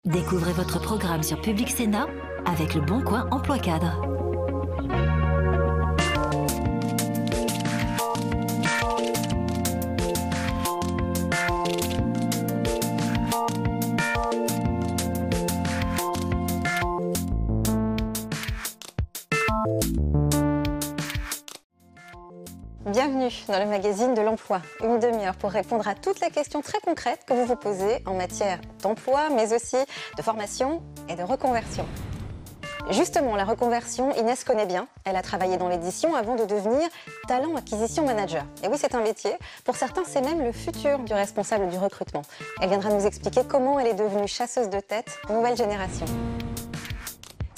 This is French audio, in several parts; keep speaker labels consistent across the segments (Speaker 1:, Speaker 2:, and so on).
Speaker 1: Découvrez votre programme sur Public Sénat avec le Bon Coin Emploi Cadre.
Speaker 2: Bienvenue dans le magazine de l'emploi. Une demi-heure pour répondre à toutes les questions très concrètes que vous vous posez en matière d'emploi, mais aussi de formation et de reconversion. Justement, la reconversion, Inès connaît bien. Elle a travaillé dans l'édition avant de devenir talent acquisition manager. Et oui, c'est un métier. Pour certains, c'est même le futur du responsable du recrutement. Elle viendra nous expliquer comment elle est devenue chasseuse de tête nouvelle génération.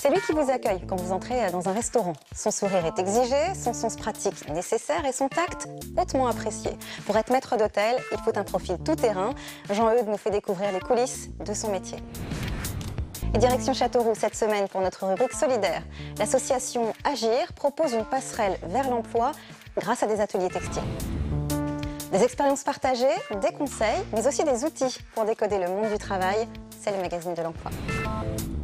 Speaker 2: C'est lui qui vous accueille quand vous entrez dans un restaurant. Son sourire est exigé, son sens pratique nécessaire et son tact hautement apprécié. Pour être maître d'hôtel, il faut un profil tout-terrain. Jean-Eudes nous fait découvrir les coulisses de son métier. Et direction Châteauroux cette semaine pour notre rubrique solidaire. L'association Agir propose une passerelle vers l'emploi grâce à des ateliers textiles. Des expériences partagées, des conseils, mais aussi des outils pour décoder le monde du travail. C'est le magazine de l'emploi.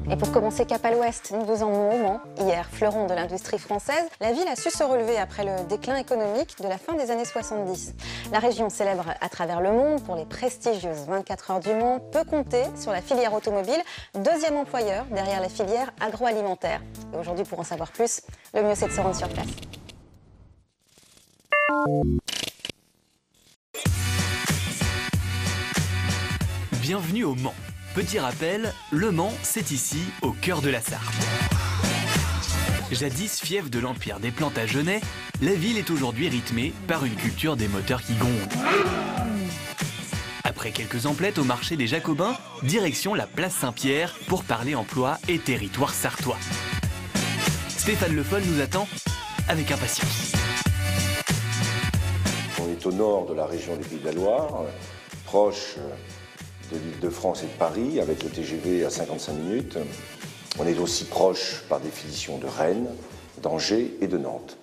Speaker 2: Et pour commencer cap à l'ouest, nous vous emmenons au Mans. Hier, fleuron de l'industrie française, la ville a su se relever après le déclin économique de la fin des années 70. La région célèbre à travers le monde pour les prestigieuses 24 heures du Mans peut compter sur la filière automobile, deuxième employeur derrière la filière agroalimentaire. Et aujourd'hui, pour en savoir plus, le mieux c'est de se rendre sur place.
Speaker 3: Bienvenue au Mans. Petit rappel, Le Mans, c'est ici, au cœur de la Sarthe. Jadis fief de l'empire des Plantagenets, la ville est aujourd'hui rythmée par une culture des moteurs qui grondent. Après quelques emplettes au marché des Jacobins, direction la place Saint-Pierre pour parler emploi et territoire sartois. Stéphane Le Foll nous attend avec impatience.
Speaker 4: On est au nord de la région du Pays de la Loire, proche de l'Île-de-France et de Paris, avec le TGV à 55 minutes. On est aussi proche, par définition, de Rennes, d'Angers et de Nantes.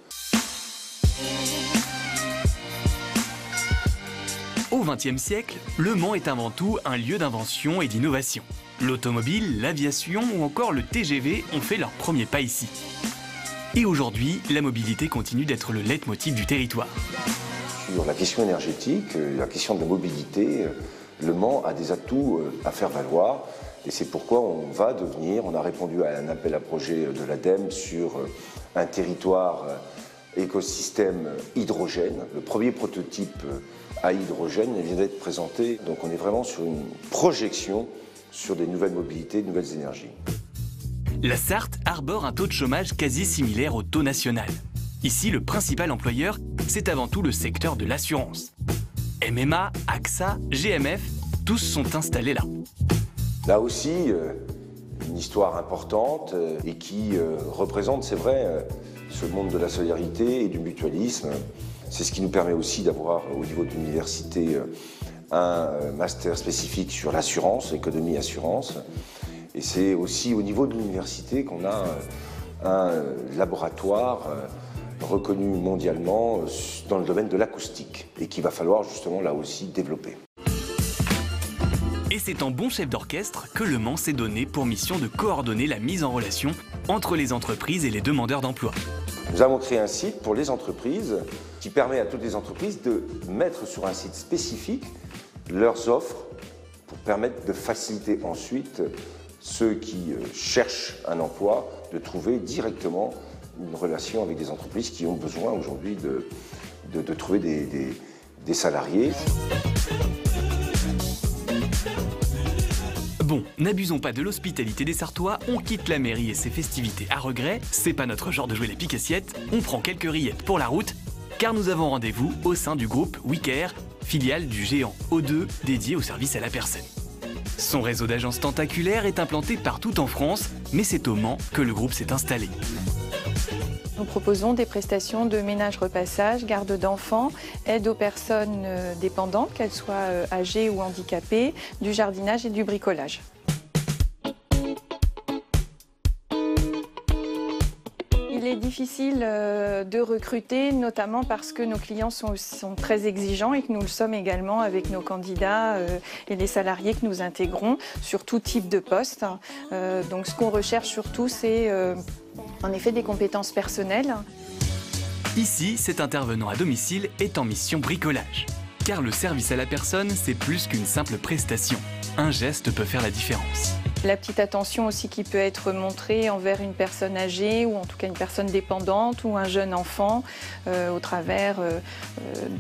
Speaker 3: Au XXe siècle, Le Mans est avant tout un lieu d'invention et d'innovation. L'automobile, l'aviation ou encore le TGV ont fait leur premier pas ici. Et aujourd'hui, la mobilité continue d'être le leitmotiv du territoire.
Speaker 4: Sur la question énergétique, la question de la mobilité, Le Mans a des atouts à faire valoir et c'est pourquoi on a répondu à un appel à projet de l'ADEME sur un territoire écosystème hydrogène. Le premier prototype à hydrogène vient d'être présenté, donc on est vraiment sur une projection sur des nouvelles mobilités, de nouvelles énergies.
Speaker 3: La Sarthe arbore un taux de chômage quasi similaire au taux national. Ici, le principal employeur, c'est avant tout le secteur de l'assurance. MMA, AXA, GMF, tous sont installés là.
Speaker 4: Là aussi, une histoire importante et qui représente, c'est vrai, ce monde de la solidarité et du mutualisme. C'est ce qui nous permet aussi d'avoir au niveau de l'université un master spécifique sur l'assurance, l'économie assurance. Et c'est aussi au niveau de l'université qu'on a un laboratoire reconnu mondialement dans le domaine de l'acoustique et qu'il va falloir justement là aussi développer.
Speaker 3: Et c'est en bon chef d'orchestre que Le Mans s'est donné pour mission de coordonner la mise en relation entre les entreprises et les demandeurs d'emploi.
Speaker 4: Nous avons créé un site pour les entreprises qui permet à toutes les entreprises de mettre sur un site spécifique leurs offres pour permettre de faciliter ensuite ceux qui cherchent un emploi de trouver directement une relation avec des entreprises qui ont besoin aujourd'hui de trouver des salariés.
Speaker 3: Bon, n'abusons pas de l'hospitalité des Sartois, on quitte la mairie et ses festivités à regret, c'est pas notre genre de jouer les piques-assiettes, on prend quelques rillettes pour la route, car nous avons rendez-vous au sein du groupe WeCare, filiale du géant O2 dédié au service à la personne. Son réseau d'agences tentaculaires est implanté partout en France, mais c'est au Mans que le groupe s'est installé.
Speaker 5: Nous proposons des prestations de ménage-repassage, garde d'enfants, aide aux personnes dépendantes, qu'elles soient âgées ou handicapées, du jardinage et du bricolage. Il est difficile de recruter, notamment parce que nos clients sont très exigeants et que nous le sommes également avec nos candidats et les salariés que nous intégrons sur tout type de poste. Donc ce qu'on recherche surtout, c'est en effet des compétences personnelles.
Speaker 3: Ici, cet intervenant à domicile est en mission bricolage. Car le service à la personne, c'est plus qu'une simple prestation. Un geste peut faire la différence.
Speaker 5: La petite attention aussi qui peut être montrée envers une personne âgée ou en tout cas une personne dépendante ou un jeune enfant au travers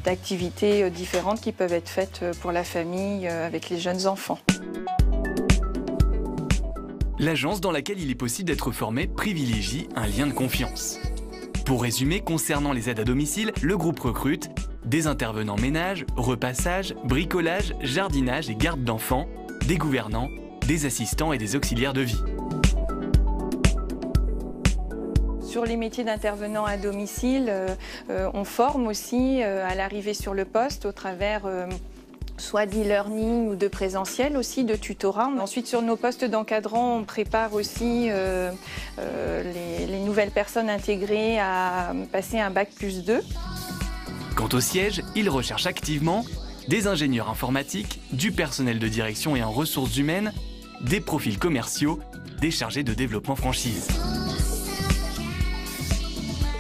Speaker 5: d'activités différentes qui peuvent être faites pour la famille avec les jeunes enfants.
Speaker 3: L'agence dans laquelle il est possible d'être formé privilégie un lien de confiance. Pour résumer, concernant les aides à domicile, le groupe recrute des intervenants ménage, repassage, bricolage, jardinage et garde d'enfants, des gouvernants, des assistants et des auxiliaires de vie.
Speaker 5: Sur les métiers d'intervenants à domicile, on forme aussi à l'arrivée sur le poste au travers soit d'e-learning ou de présentiel, aussi de tutorat. Ensuite, sur nos postes d'encadrant, on prépare aussi les nouvelles personnes intégrées à passer un bac+2.
Speaker 3: Quant au siège, il recherche activement des ingénieurs informatiques, du personnel de direction et en ressources humaines, des profils commerciaux, des chargés de développement franchise.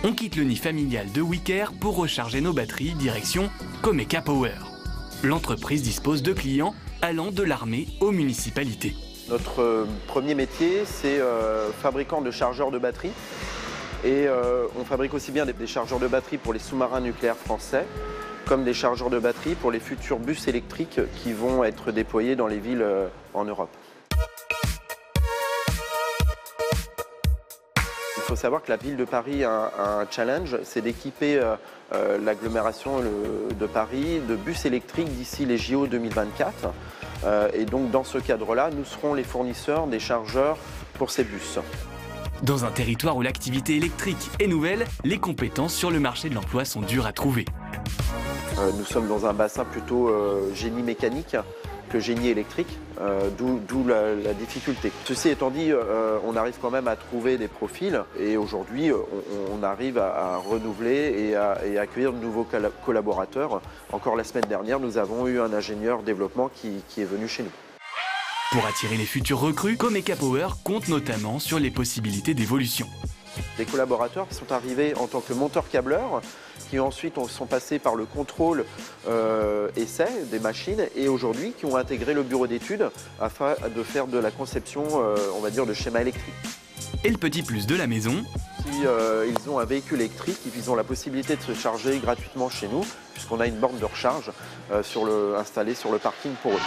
Speaker 3: On quitte le nid familial de WeCare pour recharger nos batteries direction Comeka Power. L'entreprise dispose de clients allant de l'armée aux municipalités.
Speaker 6: Notre premier métier, c'est fabricant de chargeurs de batterie. Et on fabrique aussi bien des chargeurs de batterie pour les sous-marins nucléaires français, comme des chargeurs de batterie pour les futurs bus électriques qui vont être déployés dans les villes en Europe. Il faut savoir que la ville de Paris a un challenge, c'est d'équiper l'agglomération de Paris de bus électriques d'ici les JO 2024. Et donc dans ce cadre-là, nous serons les fournisseurs des chargeurs pour ces bus.
Speaker 3: Dans un territoire où l'activité électrique est nouvelle, les compétences sur le marché de l'emploi sont dures à trouver.
Speaker 6: Nous sommes dans un bassin plutôt génie mécanique que génie électrique, d'où la difficulté. Ceci étant dit, on arrive quand même à trouver des profils et aujourd'hui, on arrive à renouveler et à accueillir de nouveaux collaborateurs. Encore la semaine dernière, nous avons eu un ingénieur développement qui est venu chez nous.
Speaker 3: Pour attirer les futurs recrues, Comeka Power compte notamment sur les possibilités d'évolution.
Speaker 6: Des collaborateurs qui sont arrivés en tant que monteurs-câbleurs, qui ensuite sont passés par le contrôle essai des machines et aujourd'hui qui ont intégré le bureau d'études afin de faire de la conception, on va dire, de schémas électriques.
Speaker 3: Et le petit plus de la maison,
Speaker 6: si ils ont un véhicule électrique, ils ont la possibilité de se charger gratuitement chez nous puisqu'on a une borne de recharge installée sur le parking pour eux.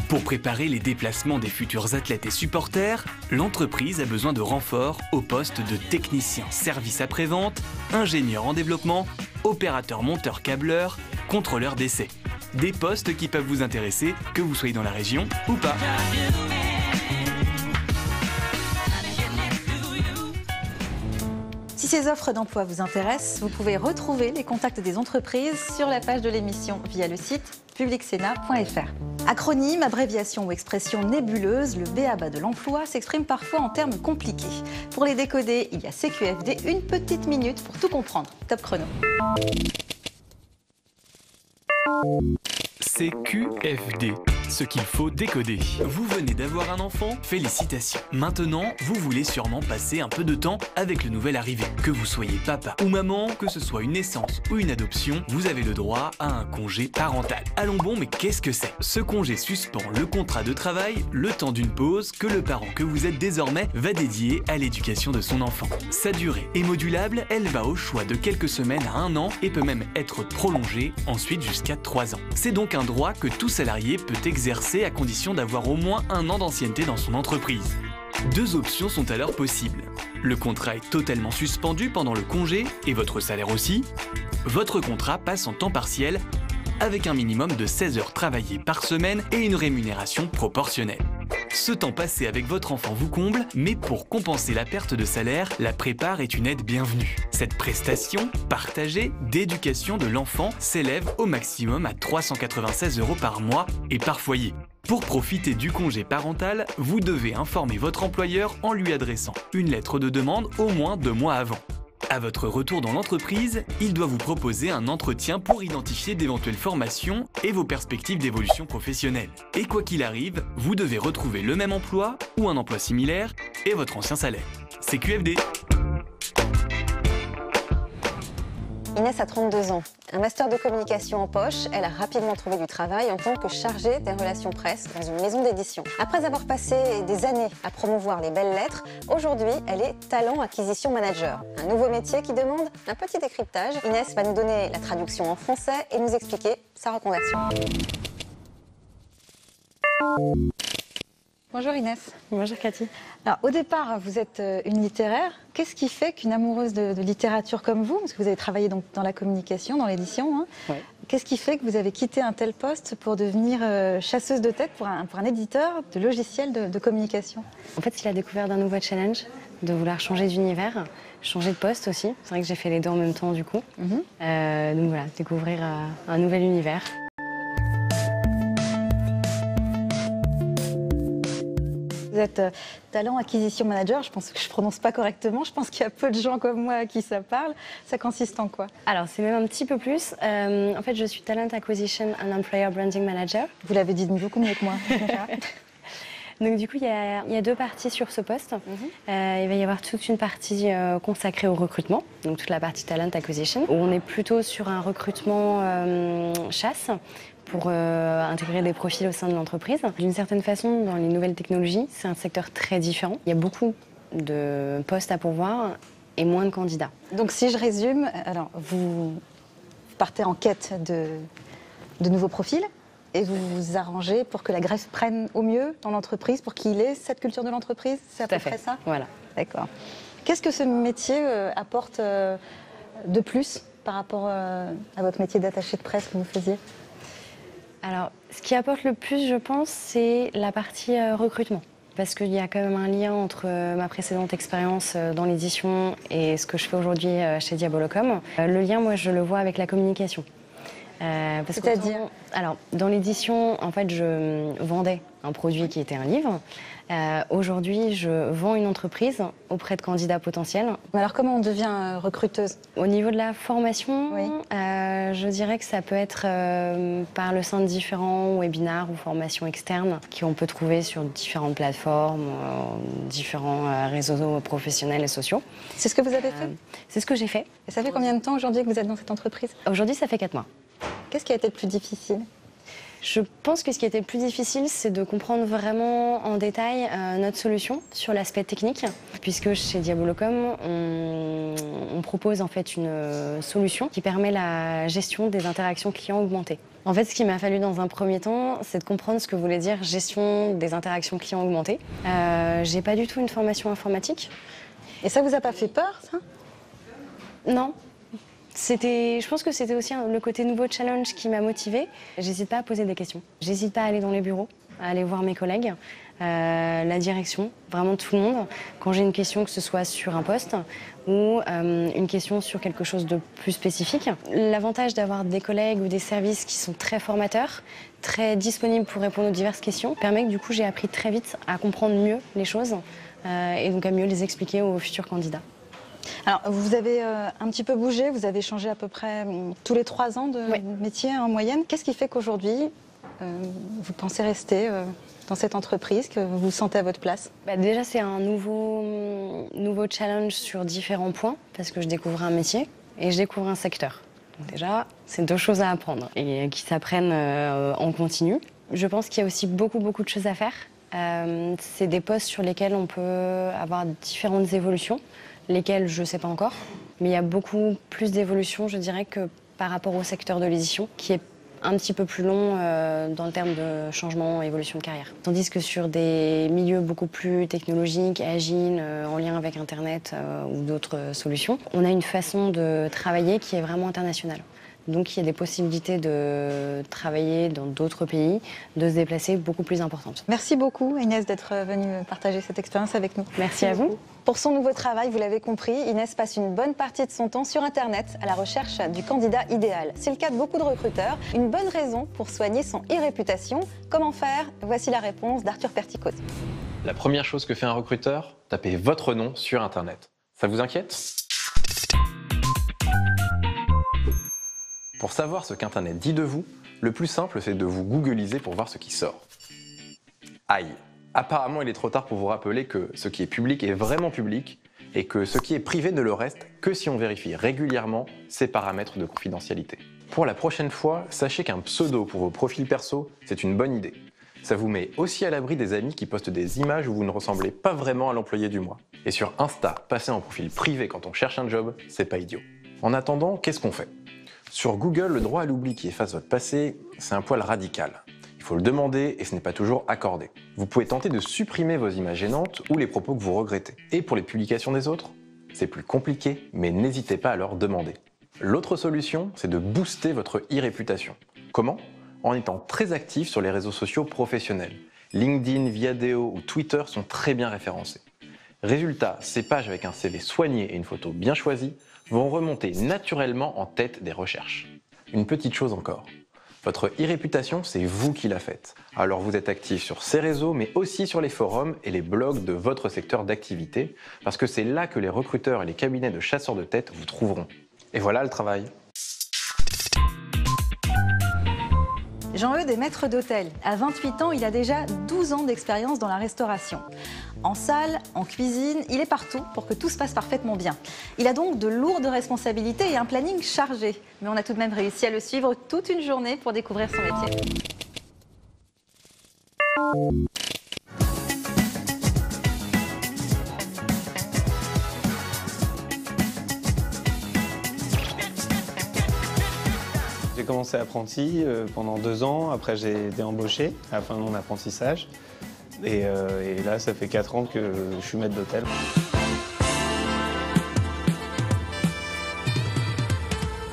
Speaker 3: Pour préparer les déplacements des futurs athlètes et supporters, l'entreprise a besoin de renforts au poste de technicien service après-vente, ingénieur en développement, opérateur monteur câbleur, contrôleur d'essai. Des postes qui peuvent vous intéresser, que vous soyez dans la région ou pas.
Speaker 2: Si ces offres d'emploi vous intéressent, vous pouvez retrouver les contacts des entreprises sur la page de l'émission via le site publicsena.fr. Acronymes, abréviations ou expressions nébuleuses, le b.a.-ba de l'emploi s'exprime parfois en termes compliqués. Pour les décoder, il y a CQFD, une petite minute pour tout comprendre. Top chrono.
Speaker 3: CQFD, ce qu'il faut décoder. Vous venez d'avoir un enfant? Félicitations. Maintenant, vous voulez sûrement passer un peu de temps avec le nouvel arrivé. Que vous soyez papa ou maman, que ce soit une naissance ou une adoption, vous avez le droit à un congé parental. Allons bon, mais qu'est-ce que c'est? Ce congé suspend le contrat de travail le temps d'une pause que le parent que vous êtes désormais va dédier à l'éducation de son enfant. Sa durée est modulable, elle va au choix de quelques semaines à 1 an et peut même être prolongée ensuite jusqu'à 3 ans. C'est donc un droit que tout salarié peut exercer à condition d'avoir au moins 1 an d'ancienneté dans son entreprise. 2 options sont alors possibles. Le contrat est totalement suspendu pendant le congé et votre salaire aussi. Votre contrat passe en temps partiel avec un minimum de 16 heures travaillées par semaine et une rémunération proportionnelle. Ce temps passé avec votre enfant vous comble, mais pour compenser la perte de salaire, la prépare est une aide bienvenue. Cette prestation partagée d'éducation de l'enfant s'élève au maximum à 396 € par mois et par foyer. Pour profiter du congé parental, vous devez informer votre employeur en lui adressant une lettre de demande au moins 2 mois avant. À votre retour dans l'entreprise, il doit vous proposer un entretien pour identifier d'éventuelles formations et vos perspectives d'évolution professionnelle. Et quoi qu'il arrive, vous devez retrouver le même emploi ou un emploi similaire et votre ancien salaire. C'est QFD.
Speaker 2: Inès a 32 ans. Un master de communication en poche, elle a rapidement trouvé du travail en tant que chargée des relations presse dans une maison d'édition. Après avoir passé des années à promouvoir les belles lettres, aujourd'hui, elle est talent acquisition manager. Un nouveau métier qui demande un petit décryptage. Inès va nous donner la traduction en français et nous expliquer sa reconversion. Bonjour Inès.
Speaker 7: Bonjour Cathy.
Speaker 2: Alors, au départ, vous êtes une littéraire. Qu'est-ce qui fait qu'une amoureuse de littérature comme vous, parce que vous avez travaillé donc dans la communication, dans l'édition, hein,
Speaker 7: Ouais.
Speaker 2: qu'est-ce qui fait que vous avez quitté un tel poste pour devenir chasseuse de tête pour un éditeur de logiciels de communication?
Speaker 7: En fait, il a découvert d'un nouveau challenge, de vouloir changer d'univers, changer de poste aussi. C'est vrai que j'ai fait les deux en même temps du coup. Donc voilà, découvrir un nouvel univers.
Speaker 2: Vous êtes talent acquisition manager, je pense que je ne prononce pas correctement, je pense qu'il y a peu de gens comme moi à qui ça parle. Ça consiste en quoi?
Speaker 7: Alors, c'est même un petit peu plus. En fait, je suis Talent Acquisition and Employer Branding Manager.
Speaker 2: Vous l'avez dit beaucoup mieux que moi.
Speaker 7: Donc du coup, il y a 2 parties sur ce poste. Il va y avoir toute une partie consacrée au recrutement, donc toute la partie Talent Acquisition, où on est plutôt sur un recrutement chasse, pour intégrer des profils au sein de l'entreprise. D'une certaine façon, dans les nouvelles technologies, c'est un secteur très différent. Il y a beaucoup de postes à pourvoir et moins de candidats.
Speaker 2: Donc si je résume, alors vous partez en quête de nouveaux profils et vous vous arrangez pour que la greffe prenne au mieux dans l'entreprise, pour qu'il ait cette culture de l'entreprise. C'est à peu près ça?
Speaker 7: Voilà.
Speaker 2: D'accord. Qu'est-ce que ce métier apporte de plus par rapport à votre métier d'attaché de presse que vous faisiez?
Speaker 7: Alors, ce qui apporte le plus, je pense, c'est la partie recrutement. Parce qu'il y a quand même un lien entre ma précédente expérience dans l'édition et ce que je fais aujourd'hui chez Diabolocom. Le lien, moi, je le vois avec la communication.
Speaker 2: C'est-à-dire?
Speaker 7: Alors, dans l'édition, en fait, je vendais un produit qui était un livre. Aujourd'hui, je vends une entreprise auprès de candidats potentiels.
Speaker 2: Mais alors, comment on devient recruteuse?
Speaker 7: Au niveau de la formation,
Speaker 2: Oui.
Speaker 7: je dirais que ça peut être par le sein de différents webinars ou formations externes qu'on peut trouver sur différentes plateformes, différents réseaux professionnels et sociaux.
Speaker 2: C'est ce que vous avez fait?
Speaker 7: C'est ce que j'ai fait.
Speaker 2: Et ça fait combien de temps aujourd'hui que vous êtes dans cette entreprise?
Speaker 7: Aujourd'hui, ça fait 4 mois.
Speaker 2: Qu'est-ce qui a été le plus difficile?
Speaker 7: Je pense que ce qui était le plus difficile, c'est de comprendre vraiment en détail notre solution sur l'aspect technique, puisque chez Diabolocom, on propose en fait une solution qui permet la gestion des interactions clients augmentées. En fait, ce qu'il m'a fallu dans un premier temps, c'est de comprendre ce que voulait dire gestion des interactions clients augmentées. J'ai pas du tout une formation informatique.
Speaker 2: Et ça vous a pas fait peur, ça?
Speaker 7: Non. Je pense que c'était aussi le côté nouveau challenge qui m'a motivée. J'hésite pas à poser des questions. J'hésite pas à aller dans les bureaux, à aller voir mes collègues, la direction, vraiment tout le monde. Quand j'ai une question, que ce soit sur un poste ou une question sur quelque chose de plus spécifique. L'avantage d'avoir des collègues ou des services qui sont très formateurs, très disponibles pour répondre aux diverses questions, permet que du coup j'ai appris très vite à comprendre mieux les choses et donc à mieux les expliquer aux futurs candidats.
Speaker 2: Alors, vous avez un petit peu bougé, vous avez changé à peu près tous les 3 ans de métier en moyenne. Qu'est-ce qui fait qu'aujourd'hui, vous pensez rester dans cette entreprise, que vous vous sentez à votre place?
Speaker 7: Déjà, c'est un nouveau challenge sur différents points, parce que je découvre un métier et je découvre un secteur. Donc déjà, c'est 2 choses à apprendre et qui s'apprennent en continu. Je pense qu'il y a aussi beaucoup de choses à faire. C'est des postes sur lesquels on peut avoir différentes évolutions. Lesquels je ne sais pas encore, mais il y a beaucoup plus d'évolution, je dirais, que par rapport au secteur de l'édition, qui est un petit peu plus long dans le terme de changement, évolution de carrière. Tandis que sur des milieux beaucoup plus technologiques, agiles, en lien avec Internet ou d'autres solutions, on a une façon de travailler qui est vraiment internationale. Donc il y a des possibilités de travailler dans d'autres pays, de se déplacer beaucoup plus importantes.
Speaker 2: Merci beaucoup Inès d'être venue partager cette expérience avec nous.
Speaker 7: Merci à vous.
Speaker 2: Pour son nouveau travail, vous l'avez compris, Inès passe une bonne partie de son temps sur Internet à la recherche du candidat idéal. C'est le cas de beaucoup de recruteurs. Une bonne raison pour soigner son e-réputation. Comment faire? Voici la réponse d'Arthur Perticos.
Speaker 8: La première chose que fait un recruteur, tapez votre nom sur Internet. Ça vous inquiète? Pour savoir ce qu'Internet dit de vous, le plus simple c'est de vous googliser pour voir ce qui sort. Aïe! Apparemment il est trop tard pour vous rappeler que ce qui est public est vraiment public et que ce qui est privé ne le reste que si on vérifie régulièrement ses paramètres de confidentialité. Pour la prochaine fois, sachez qu'un pseudo pour vos profils perso, c'est une bonne idée. Ça vous met aussi à l'abri des amis qui postent des images où vous ne ressemblez pas vraiment à l'employé du mois. Et sur Insta, passer en profil privé quand on cherche un job, c'est pas idiot. En attendant, qu'est-ce qu'on fait? Sur Google, le droit à l'oubli qui efface votre passé, c'est un poil radical. Il faut le demander et ce n'est pas toujours accordé. Vous pouvez tenter de supprimer vos images gênantes ou les propos que vous regrettez. Et pour les publications des autres, c'est plus compliqué, mais n'hésitez pas à leur demander. L'autre solution, c'est de booster votre e-réputation. Comment? En étant très actif sur les réseaux sociaux professionnels. LinkedIn, Viadeo ou Twitter sont très bien référencés. Résultat, ces pages avec un CV soigné et une photo bien choisie vont remonter naturellement en tête des recherches. Une petite chose encore. Votre e-réputation, c'est vous qui la faites. Alors vous êtes actif sur ces réseaux, mais aussi sur les forums et les blogs de votre secteur d'activité, parce que c'est là que les recruteurs et les cabinets de chasseurs de tête vous trouveront. Et voilà le travail.
Speaker 2: Jean-Eudes est maître d'hôtel. À 28 ans, il a déjà 12 ans d'expérience dans la restauration. En salle, en cuisine, il est partout pour que tout se passe parfaitement bien. Il a donc de lourdes responsabilités et un planning chargé. Mais on a tout de même réussi à le suivre toute une journée pour découvrir son métier.
Speaker 9: J'ai commencé apprenti pendant 2 ans, après j'ai été embauché à la fin de mon apprentissage. Et là, ça fait 4 ans que je suis maître d'hôtel.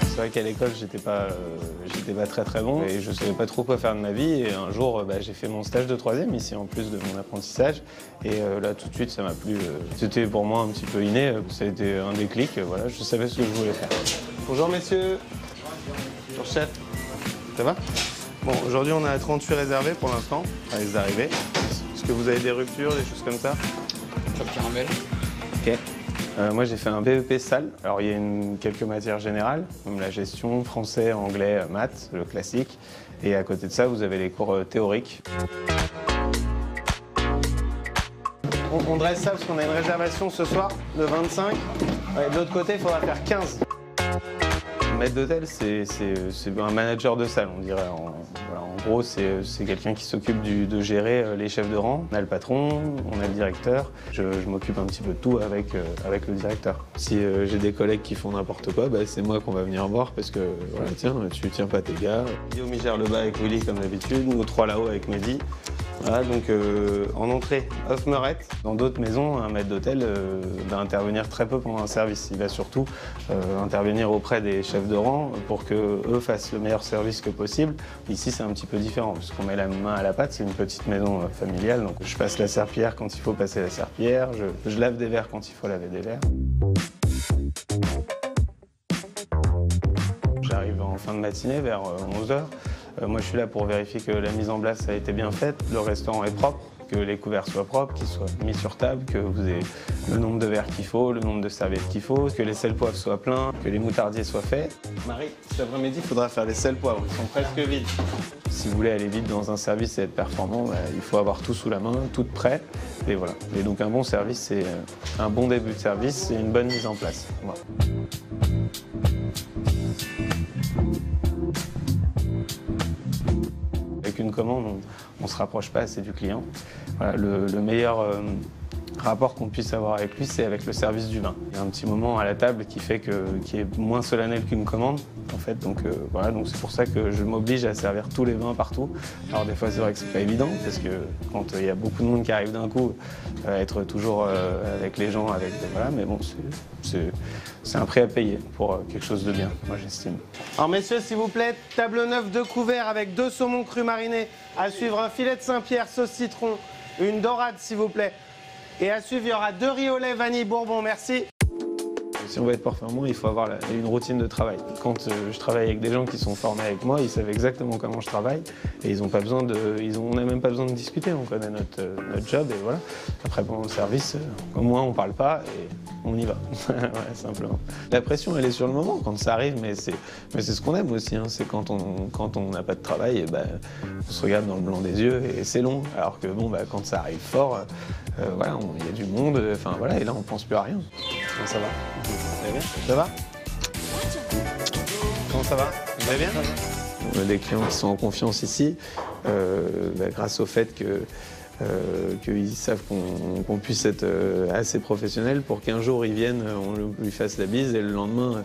Speaker 9: C'est vrai qu'à l'école, j'étais pas très bon et je ne savais pas trop quoi faire de ma vie. Et un jour, j'ai fait mon stage de 3e ici en plus de mon apprentissage. Et là, tout de suite, ça m'a plu. C'était pour moi un petit peu inné. Ça a été un déclic. Voilà, je savais ce que je voulais faire. Bonjour messieurs. Bonjour chef. Ça va? Bon, aujourd'hui, on a 38 réservés pour l'instant, à les arrivées. Est-ce que vous avez des ruptures, des choses comme ça?
Speaker 10: Top caramel.
Speaker 9: Ok. Moi, j'ai fait un BEP salle. Alors, il y a quelques matières générales, comme la gestion, français, anglais, maths, le classique. Et à côté de ça, vous avez les cours théoriques. On dresse ça parce qu'on a une réservation ce soir de 25. Ouais, de l'autre côté, il faudra faire 15. Maître d'hôtel, c'est un manager de salle, on dirait. En gros, c'est quelqu'un qui s'occupe de gérer les chefs de rang. On a le patron, on a le directeur. Je m'occupe un petit peu de tout avec le directeur. Si j'ai des collègues qui font n'importe quoi, c'est moi qu'on va venir voir parce que, voilà, tiens, tu tiens pas tes gars. Guillaume, il gère le bas avec Willy comme d'habitude, nous 3 là-haut avec Mehdi. Voilà, donc en entrée, off meurette. Dans d'autres maisons, un maître d'hôtel va intervenir très peu pendant un service. Il va surtout intervenir auprès des chefs de rang pour qu'eux fassent le meilleur service que possible. Ici, c'est un petit peu différent, parce qu'on met la main à la pâte, c'est une petite maison familiale. Donc je passe la serpillière quand il faut passer la serpillière, je lave des verres quand il faut laver des verres. J'arrive en fin de matinée, vers 11 h. Moi, je suis là pour vérifier que la mise en place a été bien faite, le restaurant est propre, que les couverts soient propres, qu'ils soient mis sur table, que vous ayez le nombre de verres qu'il faut, le nombre de serviettes qu'il faut, que les sels poivres soient pleins, que les moutardiers soient faits. Marie, cet après-midi, il faudra faire les sels poivres, ils sont presque vides. Si vous voulez aller vite dans un service et être performant, il faut avoir tout sous la main, tout prêt, et voilà. Et donc un bon service, c'est un bon début de service, c'est une bonne mise en place. Voilà. Avec une commande, on ne se rapproche pas assez du client. Voilà, le meilleur rapport qu'on puisse avoir avec lui, c'est avec le service du vin. Il y a un petit moment à la table qui est moins solennel qu'une commande, en fait. Donc voilà, donc c'est pour ça que je m'oblige à servir tous les vins partout. Alors des fois, c'est vrai que c'est pas évident, parce que quand il y a beaucoup de monde qui arrive d'un coup, être toujours avec les gens, voilà, mais bon, c'est un prix à payer pour quelque chose de bien, moi j'estime. Alors messieurs, s'il vous plaît, table neuve, 2 couverts avec 2 saumons crus marinés, à suivre un filet de Saint-Pierre sauce citron, une dorade s'il vous plaît. Et à suivre, il y aura 2 riz au lait vanille bourbon, merci. Si on veut être performant, il faut avoir une routine de travail. Quand je travaille avec des gens qui sont formés avec moi, ils savent exactement comment je travaille et ils ont pas besoin on n'a même pas besoin de discuter, on connaît notre job et voilà. Après pendant le service, au moins on parle pas et on y va, ouais, simplement. La pression elle est sur le moment quand ça arrive, mais c'est ce qu'on aime aussi, hein. C'est quand on n'a pas de travail, et on se regarde dans le blanc des yeux et c'est long. Alors que bon, quand ça arrive fort, voilà, il y a du monde, enfin voilà, et là on pense plus à rien. Comment ça va? Vous allez bien? Ça va? Comment ça va? Vous allez bien? On a des clients qui sont en confiance ici, grâce au fait qu'ils savent qu'on puisse être assez professionnel pour qu'un jour ils viennent, on lui fasse la bise et le lendemain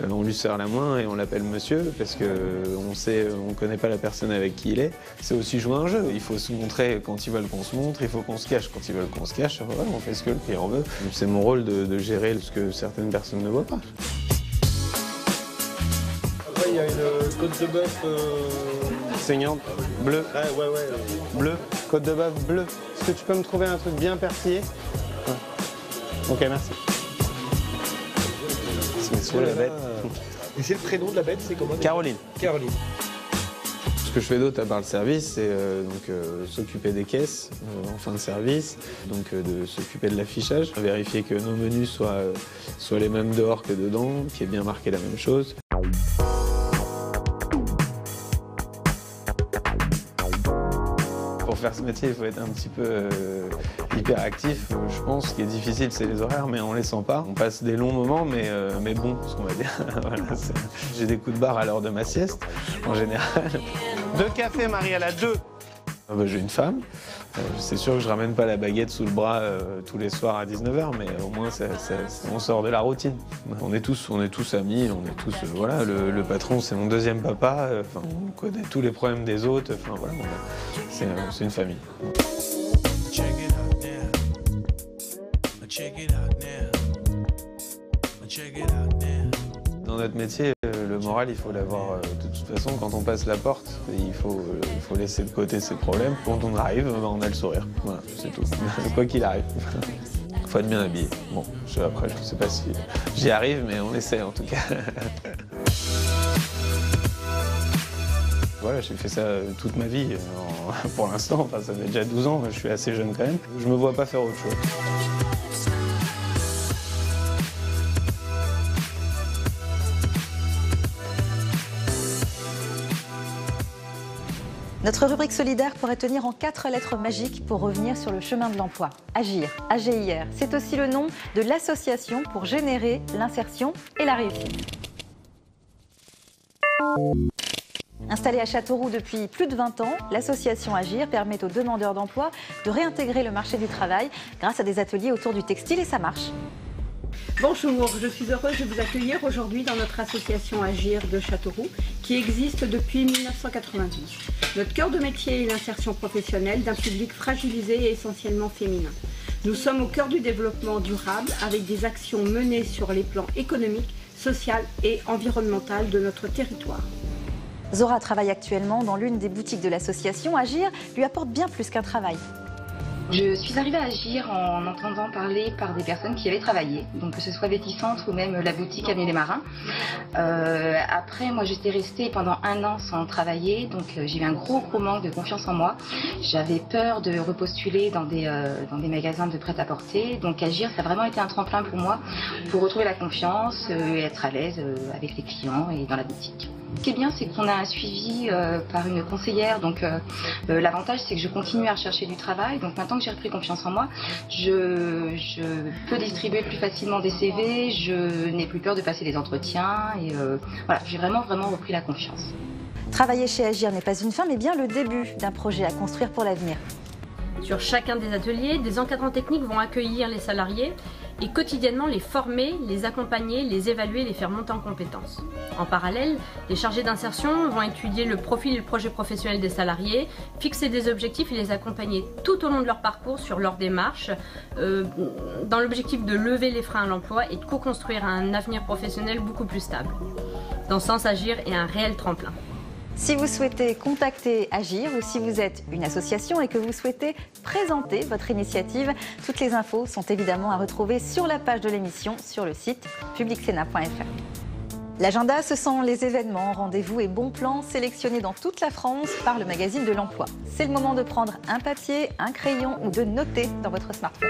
Speaker 9: on lui serre la main et on l'appelle monsieur parce qu'on connaît pas la personne avec qui il est. C'est aussi jouer un jeu, il faut se montrer quand ils veulent qu'on se montre, il faut qu'on se cache quand ils veulent qu'on se cache, voilà, on fait ce que le client veut. C'est mon rôle de gérer ce que certaines personnes ne voient pas. Après il y a une côte de bœuf saignante, bleue. Ouais. Bleu, côte de bœuf bleue. Est-ce que tu peux me trouver un truc bien persillé? Ouais. Ok, merci. C'est la bête.
Speaker 10: Et c'est le prénom de la bête, c'est comment?
Speaker 9: Caroline.
Speaker 10: Caroline.
Speaker 9: Ce que je fais d'autre à part le service, c'est s'occuper des caisses en fin de service, donc de s'occuper de l'affichage, vérifier que nos menus soient les mêmes dehors que dedans, qu'il y ait bien marqué la même chose. Pour faire ce métier, il faut être un petit peu hyperactif. Je pense ce qui est difficile, c'est les horaires, mais on les sent pas. On passe des longs moments, mais bon, ce qu'on va dire. Voilà, j'ai des coups de barre à l'heure de ma sieste, en général. 2 cafés, Mariella, 2. J'ai une femme. C'est sûr que je ramène pas la baguette sous le bras tous les soirs à 19h, mais au moins on sort de la routine. On est tous amis, on est tous voilà. Le patron, c'est mon deuxième papa. On connaît tous les problèmes des autres. Enfin voilà, c'est une famille. Dans notre métier, le moral, il faut l'avoir de toute façon. Quand on passe la porte, il faut laisser de côté ses problèmes. Quand on arrive, on a le sourire. Voilà, c'est tout. Quoi qu'il arrive. Il faut être bien habillé. Bon, après, je ne sais pas si j'y arrive, mais on essaie en tout cas. Voilà, j'ai fait ça toute ma vie. Pour l'instant, ça fait déjà 12 ans, je suis assez jeune quand même. Je ne me vois pas faire autre chose.
Speaker 1: Notre rubrique solidaire pourrait tenir en 4 lettres magiques pour revenir sur le chemin de l'emploi. Agir, AGIR, c'est aussi le nom de l'association pour générer l'insertion et la réussite. Installée à Châteauroux depuis plus de 20 ans, l'association Agir permet aux demandeurs d'emploi de réintégrer le marché du travail grâce à des ateliers autour du textile et ça marche.
Speaker 11: Bonjour, je suis heureuse de vous accueillir aujourd'hui dans notre association Agir de Châteauroux qui existe depuis 1992. Notre cœur de métier est l'insertion professionnelle d'un public fragilisé et essentiellement féminin. Nous sommes au cœur du développement durable avec des actions menées sur les plans économiques, social et environnemental de notre territoire.
Speaker 1: Zora travaille actuellement dans l'une des boutiques de l'association. Agir lui apporte bien plus qu'un travail.
Speaker 12: Je suis arrivée à Agir en entendant parler par des personnes qui avaient travaillé, donc que ce soit Véticentre ou même la boutique Avenue des Marins. Après, moi j'étais restée pendant 1 an sans travailler, donc j'ai eu un gros manque de confiance en moi. J'avais peur de repostuler dans des magasins de prêt-à-porter, donc Agir ça a vraiment été un tremplin pour moi pour retrouver la confiance et être à l'aise avec les clients et dans la boutique. Ce qui est bien, c'est qu'on a un suivi par une conseillère, donc l'avantage c'est que je continue à rechercher du travail, donc maintenant que j'ai repris confiance en moi, je peux distribuer plus facilement des CV, je n'ai plus peur de passer des entretiens et voilà, j'ai vraiment repris la confiance.
Speaker 1: Travailler chez Agir n'est pas une fin, mais bien le début d'un projet à construire pour l'avenir.
Speaker 13: Sur chacun des ateliers, des encadrants techniques vont accueillir les salariés et quotidiennement les former, les accompagner, les évaluer, les faire monter en compétences. En parallèle, les chargés d'insertion vont étudier le profil et le projet professionnel des salariés, fixer des objectifs et les accompagner tout au long de leur parcours sur leur démarche, dans l'objectif de lever les freins à l'emploi et de co-construire un avenir professionnel beaucoup plus stable. Dans ce sens, Agir est un réel tremplin.
Speaker 1: Si vous souhaitez contacter Agir ou si vous êtes une association et que vous souhaitez présenter votre initiative, toutes les infos sont évidemment à retrouver sur la page de l'émission sur le site publicsena.fr. L'agenda, ce sont les événements, rendez-vous et bons plans sélectionnés dans toute la France par le magazine de l'emploi. C'est le moment de prendre un papier, un crayon ou de noter dans votre smartphone.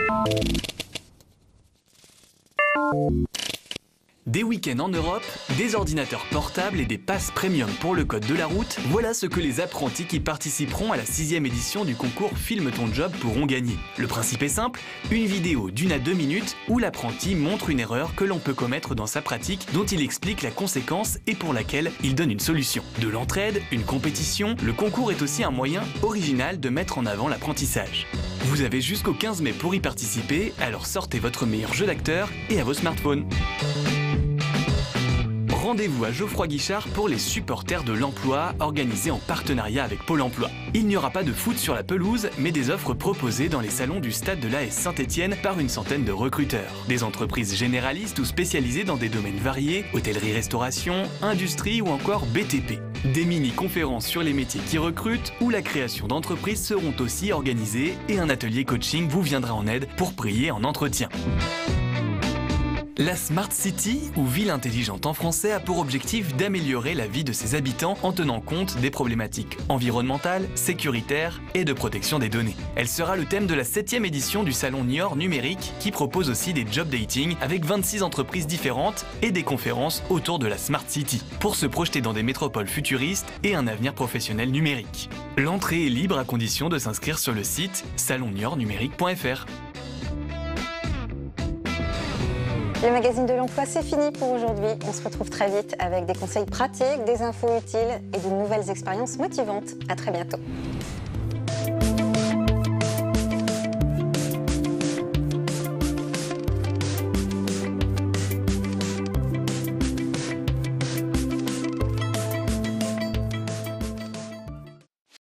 Speaker 3: Des week-ends en Europe, des ordinateurs portables et des passes premium pour le code de la route, voilà ce que les apprentis qui participeront à la 6e édition du concours Filme ton job pourront gagner. Le principe est simple, une vidéo d'1 à 2 minutes où l'apprenti montre une erreur que l'on peut commettre dans sa pratique dont il explique la conséquence et pour laquelle il donne une solution. De l'entraide, une compétition, le concours est aussi un moyen original de mettre en avant l'apprentissage. Vous avez jusqu'au 15 mai pour y participer, alors sortez votre meilleur jeu d'acteur et à vos smartphones. Rendez-vous à Geoffroy-Guichard pour les supporters de l'emploi, organisé en partenariat avec Pôle emploi. Il n'y aura pas de foot sur la pelouse, mais des offres proposées dans les salons du stade de l'AS Saint-Étienne par une centaine de recruteurs. Des entreprises généralistes ou spécialisées dans des domaines variés, hôtellerie-restauration, industrie ou encore BTP. Des mini-conférences sur les métiers qui recrutent ou la création d'entreprises seront aussi organisées et un atelier coaching vous viendra en aide pour briller en entretien. La Smart City, ou ville intelligente en français, a pour objectif d'améliorer la vie de ses habitants en tenant compte des problématiques environnementales, sécuritaires et de protection des données. Elle sera le thème de la 7e édition du salon Niort Numérique qui propose aussi des job dating avec 26 entreprises différentes et des conférences autour de la Smart City pour se projeter dans des métropoles futuristes et un avenir professionnel numérique. L'entrée est libre à condition de s'inscrire sur le site salonniortnumérique.fr.
Speaker 2: Le magazine de l'emploi, c'est fini pour aujourd'hui. On se retrouve très vite avec des conseils pratiques, des infos utiles et de nouvelles expériences motivantes. À très bientôt.